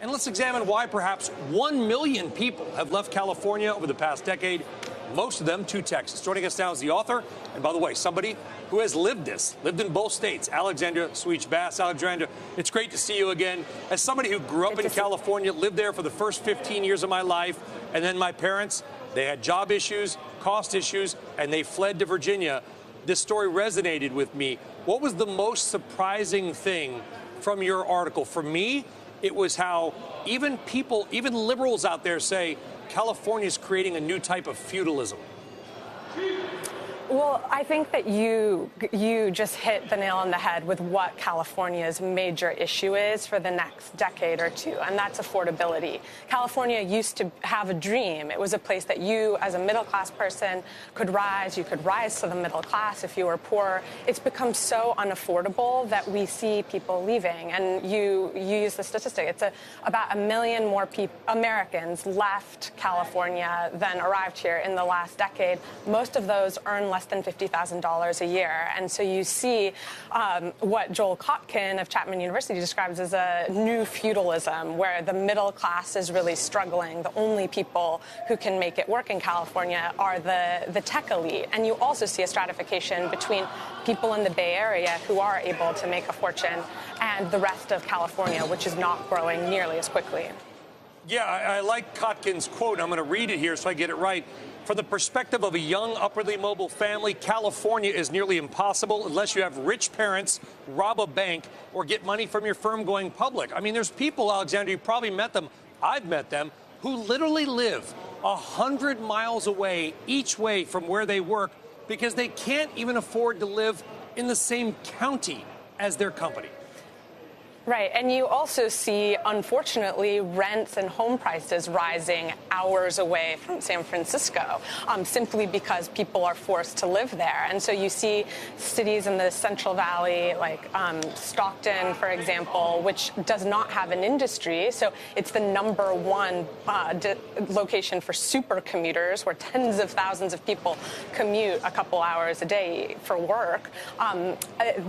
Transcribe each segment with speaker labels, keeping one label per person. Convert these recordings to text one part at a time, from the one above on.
Speaker 1: And let's examine why perhaps 1 million people have left California over the past decade, most of them to Texas. Joining us now is the author, and by the way, somebody who has lived in both states, Alexandra Suich Bass. Alexandra, it's great to see you again. As somebody who grew up in California, lived there for the first 15 years of my life, and then my parents, they had job issues, cost issues, and they fled to Virginia. This story resonated with me. What was the most surprising thing from your article? For me, it was how even liberals out there say California is creating a new type of feudalism.
Speaker 2: Well, I think that you just hit the nail on the head with what California's major issue is for the next decade or two, and that's affordability. California used to have a dream. It was a place that you, as a middle-class person, could rise. You could rise to the middle class if you were poor. It's become so unaffordable that we see people leaving. And you use the statistic. It's about 1 million more Americans left California than arrived here in the last decade. Most of those earn less than $50,000 a year. And so you see what Joel Kotkin of Chapman University describes as a new feudalism, where the middle class is really struggling. The only people who can make it work in California are the tech elite. And you also see a stratification between people in the Bay Area who are able to make a fortune and the rest of California, which is not growing nearly as quickly.
Speaker 1: Yeah, I like Kotkin's quote. I'm going to read it here so I get it right. From the perspective of a young, upwardly mobile family, California is nearly impossible unless you have rich parents, rob a bank, or get money from your firm going public. I mean, there's people, Alexandra, you probably met them, I've met them, who literally live 100 miles away each way from where they work because they can't even afford to live in the same county as their company.
Speaker 2: Right. And you also see, unfortunately, rents and home prices rising hours away from San Francisco, simply because people are forced to live there. And so you see cities in the Central Valley, like Stockton, for example, which does not have an industry. So it's the #1 location for super commuters, where tens of thousands of people commute a couple hours a day for work.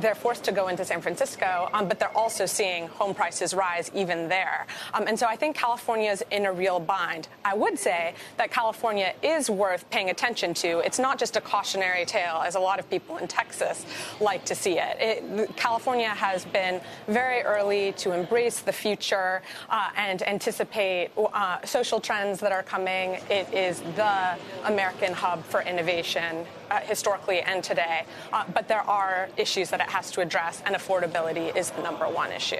Speaker 2: They're forced to go into San Francisco, but they're also seeing home prices rise even there. And so I think California is in a real bind. I would say that California is worth paying attention to. It's not just a cautionary tale, as a lot of people in Texas like to see it. California has been very early to embrace the future and anticipate social trends that are coming. It is the American hub for innovation, historically and today. But there are issues that it has to address, and affordability is the #1 issue.